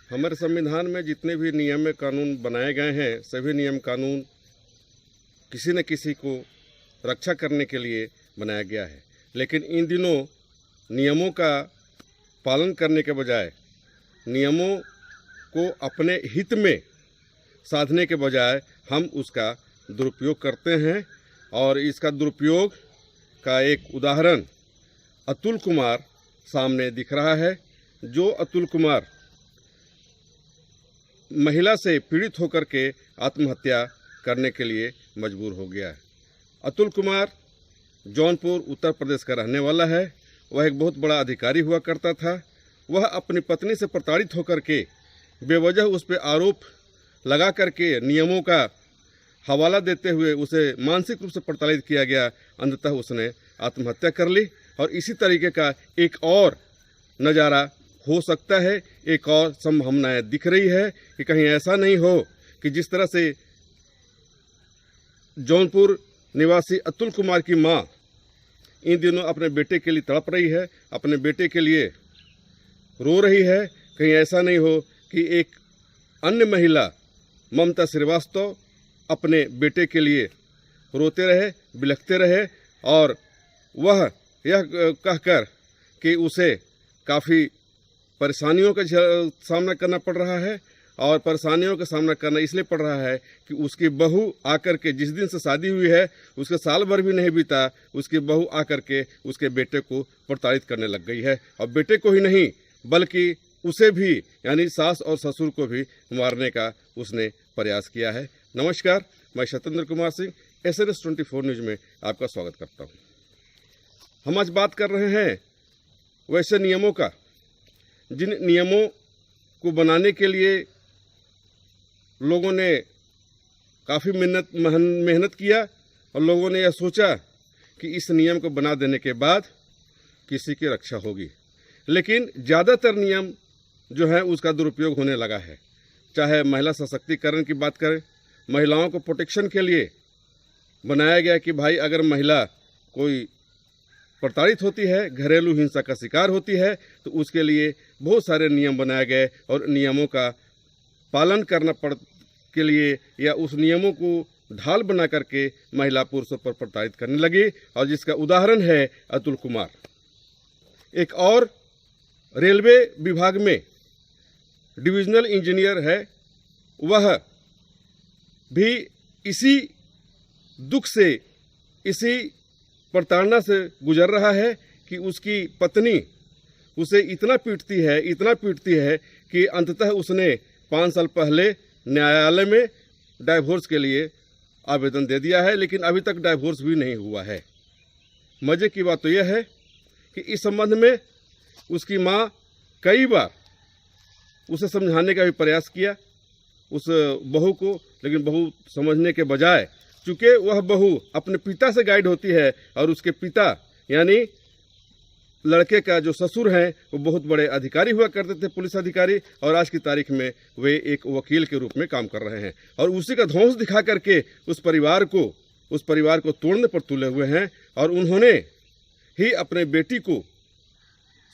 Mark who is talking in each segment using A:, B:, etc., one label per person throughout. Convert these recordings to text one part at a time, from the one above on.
A: हमारे संविधान में जितने भी नियम कानून बनाए गए हैं, सभी नियम कानून किसी न किसी को रक्षा करने के लिए बनाया गया है। लेकिन इन दिनों नियमों का पालन करने के बजाय, नियमों को अपने हित में साधने के बजाय हम उसका दुरुपयोग करते हैं। और इसका दुरुपयोग का एक उदाहरण अतुल कुमार सामने दिख रहा है। जो अतुल कुमार महिला से पीड़ित होकर के आत्महत्या करने के लिए मजबूर हो गया है। अतुल कुमार जौनपुर उत्तर प्रदेश का रहने वाला है। वह एक बहुत बड़ा अधिकारी हुआ करता था। वह अपनी पत्नी से प्रताड़ित होकर के बेवजह उस पर आरोप लगा करके नियमों का हवाला देते हुए उसे मानसिक रूप से प्रताड़ित किया गया। अंततः उसने आत्महत्या कर ली। और इसी तरीके का एक और नज़ारा हो सकता है, एक और संभावनाएं दिख रही है कि कहीं ऐसा नहीं हो कि जिस तरह से जौनपुर निवासी अतुल कुमार की मां इन दिनों अपने बेटे के लिए तड़प रही है, अपने बेटे के लिए रो रही है, कहीं ऐसा नहीं हो कि एक अन्य महिला ममता श्रीवास्तव अपने बेटे के लिए रोते रहे, बिलखते रहे और वह यह कहकर कि उसे काफ़ी परेशानियों का सामना करना पड़ रहा है। और परेशानियों का सामना करना इसलिए पड़ रहा है कि उसकी बहू आकर के, जिस दिन से शादी हुई है उसके साल भर भी नहीं बीता, उसकी बहू आकर के उसके बेटे को प्रताड़ित करने लग गई है। और बेटे को ही नहीं बल्कि उसे भी, यानी सास और ससुर को भी मारने का उसने प्रयास किया है। नमस्कार, मैं सत्येंद्र कुमार सिंह SNS 24 न्यूज़ में आपका स्वागत करता हूँ। हम आज बात कर रहे हैं वैसे नियमों का जिन नियमों को बनाने के लिए लोगों ने काफ़ी मेहनत किया और लोगों ने यह सोचा कि इस नियम को बना देने के बाद किसी की रक्षा होगी। लेकिन ज़्यादातर नियम जो है उसका दुरुपयोग होने लगा है। चाहे महिला सशक्तिकरण की बात करें, महिलाओं को प्रोटेक्शन के लिए बनाया गया कि भाई अगर महिला कोई प्रताड़ित होती है, घरेलू हिंसा का शिकार होती है, तो उसके लिए बहुत सारे नियम बनाए गए और नियमों का पालन करना पड़ के लिए या उस नियमों को ढाल बना करके महिला पुरुषों पर प्रताड़ित करने लगी। और जिसका उदाहरण है अतुल कुमार। एक और रेलवे विभाग में डिविजनल इंजीनियर है, वह भी इसी दुख से, इसी प्रताड़ना से गुजर रहा है कि उसकी पत्नी उसे इतना पीटती है कि अंततः उसने 5 साल पहले न्यायालय में डाइवोर्स के लिए आवेदन दे दिया है। लेकिन अभी तक डाइवोर्स भी नहीं हुआ है। मज़े की बात तो यह है कि इस संबंध में उसकी माँ कई बार उसे समझाने का भी प्रयास किया, उस बहू को, लेकिन बहू समझने के बजाय, चूँकि वह बहू अपने पिता से गाइड होती है और उसके पिता यानी लड़के का जो ससुर हैं वो बहुत बड़े अधिकारी हुआ करते थे, पुलिस अधिकारी, और आज की तारीख में वे एक वकील के रूप में काम कर रहे हैं। और उसी का ध्वंस दिखा करके उस परिवार को तोड़ने पर तुले हुए हैं। और उन्होंने ही अपने बेटी को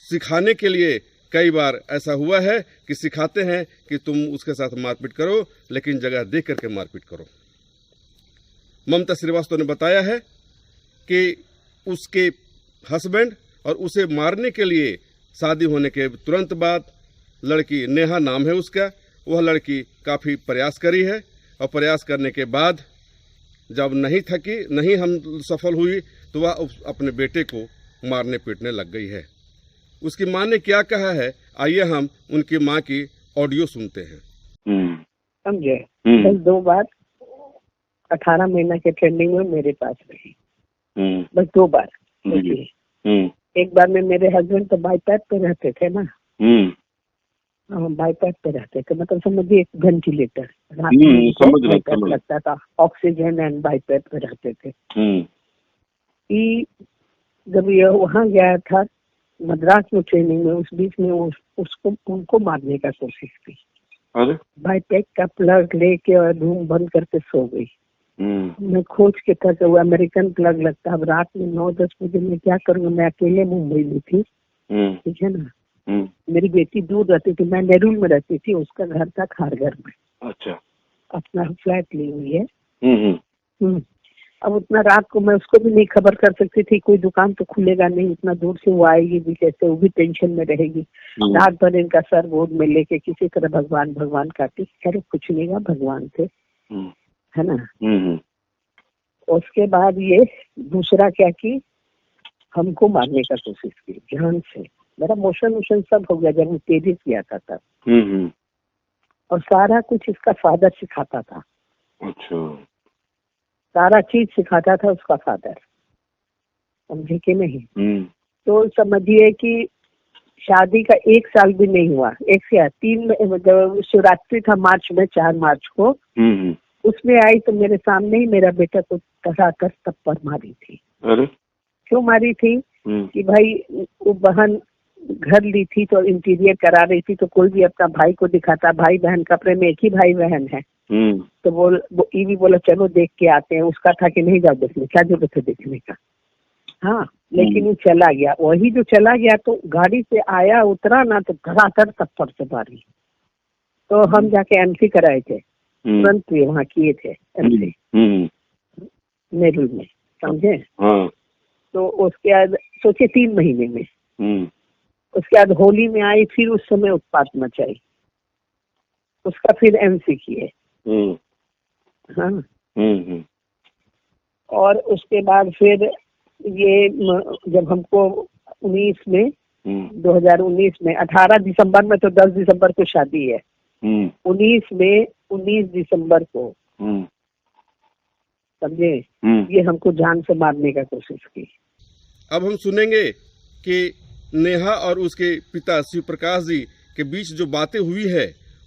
A: सिखाने के लिए कई बार ऐसा हुआ है कि सिखाते हैं कि तुम उसके साथ मारपीट करो, लेकिन जगह देख करके मारपीट करो। ममता श्रीवास्तव ने बताया है कि उसके हस्बैंड और उसे मारने के लिए शादी होने के तुरंत बाद, लड़की नेहा नाम है उसका, वह लड़की काफ़ी प्रयास करी है और प्रयास करने के बाद जब नहीं हम सफल हुई तो वह अपने बेटे को मारने पीटने लग गई है। उसकी माँ ने क्या कहा है, आइए हम उनकी माँ की ऑडियो सुनते हैं।
B: समझे, बस 2 बार 18 महीना के ट्रेनिंग में मेरे पास रही, बस 2 बार। एक बार में मेरे हस्बैंड तो बाईपैथ पे रहते थे ना, बाईपैथ पे रहते थे, मतलब समझिए वेंटिलेटर, रात में लगता था, ऑक्सीजन एंड बाईपैथ पे रहते थे। कि जब ये वहाँ गया था मद्रास में ट्रेनिंग में, उस बीच में उनको मारने का कोशिश की। बाईपैथ का प्लग लेके और रूम बंद करके सो गई। मैं खोज के था वो अमेरिकन प्लग लगता। अब रात में 9-10 बजे मैं क्या करूँगा, मैं अकेले मुंबई में थी, ठीक है ना। मेरी बेटी दूर रहती थी, मैं नेहरू में रहती थी, उसका घर था खारघर में।
A: अच्छा।
B: अपना फ्लैट ली हुई है। अब उतना रात को मैं उसको भी नहीं खबर कर सकती थी, कोई दुकान तो खुलेगा नहीं, उतना दूर से वो आएगी भी कैसे, वो भी टेंशन में रहेगी। रात भर इनका सर बोर्ड में लेके किसी तरह भगवान भगवान काटी, अरे कुछ नहीं हुआ, भगवान थे, है ना। उसके बाद ये दूसरा क्या की, हमको मारने का कोशिश की ध्यान से। मेरा मोशन सब हो गया जब वो तेजी किया था तब। और सारा कुछ इसका फादर सिखाता था।
A: अच्छा।
B: सारा चीज सिखाता था उसका फादर, समझे कि नहीं। तो समझिए कि शादी का 1 साल भी नहीं हुआ, 1 से 3 मतलब शिवरात्रि था मार्च में, 4 मार्च को। उसमें आई तो मेरे सामने ही मेरा बेटा को तड़ाकर थप्पड़ मारी थी।
A: अरे
B: क्यों मारी थी? कि भाई वो बहन घर ली थी तो इंटीरियर करा रही थी, तो कोई भी अपना भाई को दिखाता, भाई बहन का प्रेम, एक ही भाई बहन है। तो वो ये भी बोला चलो देख के आते हैं, उसका था कि नहीं जाओ देखने, क्या जरूरत है देखने का। हाँ, लेकिन वो चला गया। वही जो चला गया तो गाड़ी से आया, उतरा ना तो धड़ाधड़ थप्पड़ से मारी। तो हम जाके एमसी कराए थे, तुरंत वहाँ किए थे एमसी नेहरू में, समझे। तो उसके बाद सोचे 3 महीने में। उसके बाद होली में आई, फिर उस समय उत्पात मचाई, उसका फिर एमसी किए। हाँ। और उसके बाद फिर ये जब हमको 19 में 2019 में 18 दिसंबर में, तो 10 दिसंबर को शादी है। 19 दिसंबर को, समझे, ये हमको जान से मारने का कोशिश की।
A: अब हम सुनेंगे कि नेहा और उसके पिता शिव प्रकाश जी के बीच जो बातें हुई है,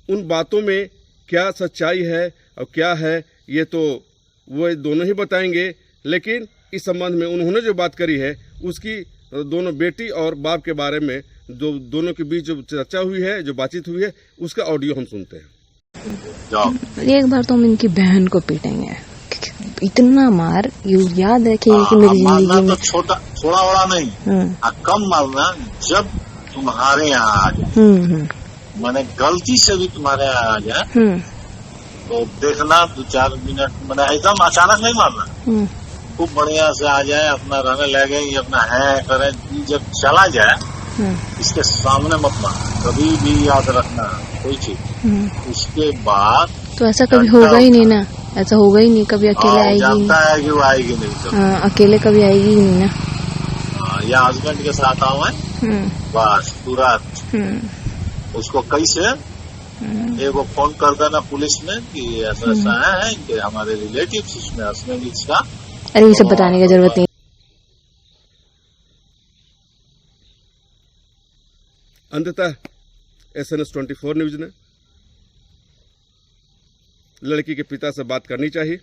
A: उन बातों में क्या सच्चाई है और क्या है, ये तो वो दोनों ही बताएंगे। लेकिन इस संबंध में उन्होंने जो बात करी है, उसकी दोनों बेटी और बाप के बारे में जो दोनों के बीच जो चर्चा हुई है, जो बातचीत हुई है, उसका ऑडियो हम सुनते हैं।
C: एक बार तो हम इनकी बहन को पीटेंगे, इतना मार। याद है कि मेरी जिंदगी में
D: छोटा थोड़ा बड़ा नहीं, कम मारना। जब तुम्हारे यहाँ आ जाए, मैंने गलती से भी तुम्हारे यहाँ आ जाए तो देखना 2-4 मिनट, मैंने एकदम अचानक नहीं मारना, खूब बढ़िया से आ जाए, अपना रहने लगे, ये अपना है करे, जब चला जाए इसके सामने मत मारना, कभी भी याद रखना कोई चीज। उसके बाद
C: तो ऐसा कभी होगा ही नहीं ना, ऐसा होगा ही नहीं, कभी अकेले आएगी नहीं।
D: जानता है कि वो आएगी नहीं,
C: अकेले कभी आएगी ही नहीं ना।
D: या हस्बैंड के साथ आओ है, बस तुरंत उसको कैसे एगो फोन कर देना पुलिस में कि ऐसा ऐसा है कि हमारे रिलेटिव्स इसमें हस्बैंड इसका।
C: अरे ये सब बताने की जरूरत नहीं।
A: अंततः SNS 24 न्यूज ने लड़की के पिता से बात करनी चाहिए।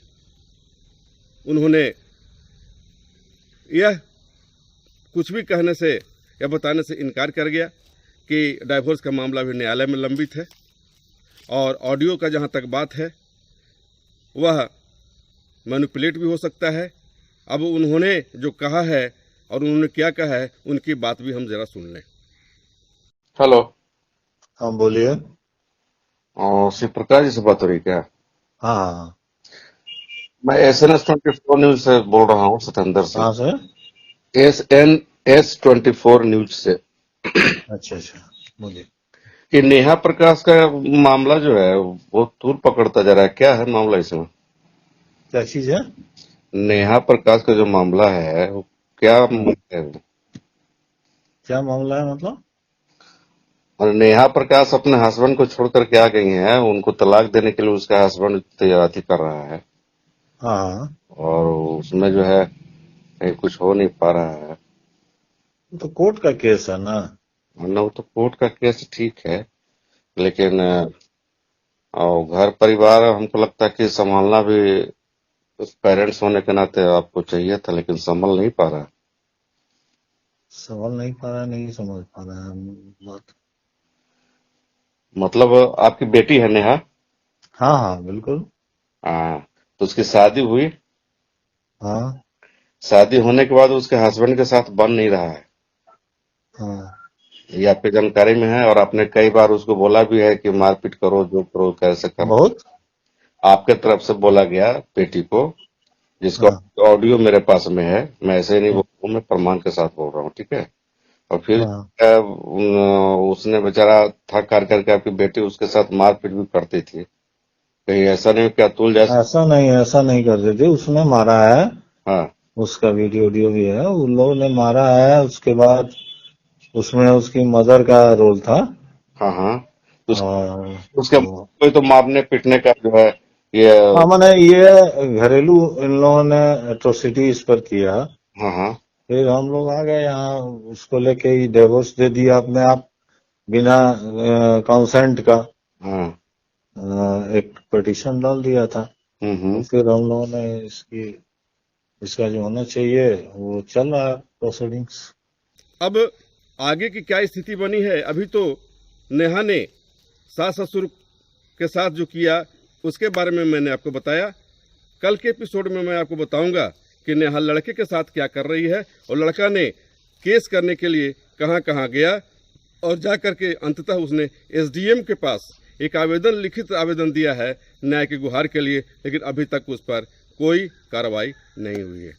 A: उन्होंने यह कुछ भी कहने से या बताने से इनकार कर गया कि डाइवोर्स का मामला भी न्यायालय में लंबित है, और ऑडियो का जहां तक बात है वह मैनिपुलेट भी हो सकता है। अब उन्होंने जो कहा है और उन्होंने क्या कहा है, उनकी बात भी हम जरा सुन लें।
E: हेलो।
D: हाँ बोलिए।
E: शिव प्रकाश जी से बात हो रही क्या?
D: हाँ,
E: मैं SNS 24 न्यूज से बोल रहा हूँ, सतेंद्र से।
D: कहाँ से?
E: SNS 24 न्यूज से।
D: अच्छा, बोलिए।
E: कि नेहा प्रकाश का मामला जो है वो तूल पकड़ता जा रहा है, क्या है मामला इसमें?
D: क्या चीज है?
E: नेहा प्रकाश का जो मामला है वो क्या है?
D: क्या मामला है मतलब?
E: और नेहा प्रकाश अपने हस्बैंड को छोड़कर के आ गई हैं, उनको तलाक देने के लिए उसका हस्बैंड तैयारी कर रहा है।
D: हाँ,
E: और उसमें जो है कहीं कुछ हो नहीं पा रहा है।
D: तो कोर्ट का केस है ना।
E: वो तो कोर्ट का केस ठीक है, लेकिन और घर परिवार हमको लगता है कि संभालना भी पेरेंट्स होने के नाते आपको चाहिए था, लेकिन संभल नहीं पा रहा।
D: संभल नहीं पा रहा, नहीं समझ पा रहा है बात।
E: मतलब आपकी बेटी है नेहा?
D: हाँ, बिल्कुल।
E: हाँ, तो उसकी शादी हुई?
D: हाँ,
E: शादी होने के बाद उसके हस्बैंड के साथ बन नहीं रहा है।
D: हाँ,
E: ये आपकी जानकारी में है और आपने कई बार उसको बोला भी है कि मारपीट करो, जो करो कैसे करो।
F: बहुत
E: आपके तरफ से बोला गया बेटी को, जिसका
F: हाँ
E: ऑडियो मेरे पास में है, मैं ऐसे ही नहीं बोल रहा हूँ, मैं प्रमाण के साथ बोल रहा हूँ, ठीक है। और फिर
F: हाँ
E: उसने बेचारा थक कर करके आपकी बेटी उसके साथ मारपीट भी करती थी। कहीं ऐसा नहीं कि अतुल जैसा?
F: ऐसा नहीं करते थे, उसने मारा है।
E: हाँ
F: उसका वीडियो भी है, उन लोगों ने मारा है। उसके बाद उसमें उसकी मदर का रोल था।
E: हाँ हाँ।
F: और
E: उसके कोई तो मारने पीटने का जो है ये।
F: हाँ मैंने ये घरेलू इन लोगों ने एट्रोसिटी इस पर किया।
E: हाँ हाँ
F: फिर हम लोग आ गए यहाँ, उसको लेके ही डिवोर्स दे दिया अपने आप, बिना कंसेंट का।
E: हाँ।
F: एक पिटीशन डाल दिया था। तो फिर हम लोगों ने इसका जो होना चाहिए वो चल रहा है प्रोसीडिंग्स।
A: अब आगे की क्या स्थिति बनी है, अभी तो नेहा ने सास ससुर के साथ जो किया उसके बारे में मैंने आपको बताया। कल के एपिसोड में मैं आपको बताऊंगा कि नेहा लड़के के साथ क्या कर रही है और लड़का ने केस करने के लिए कहां कहां गया और जा करके अंततः उसने एसडीएम के पास एक लिखित आवेदन दिया है न्याय की गुहार के लिए, लेकिन अभी तक उस पर कोई कार्रवाई नहीं हुई है।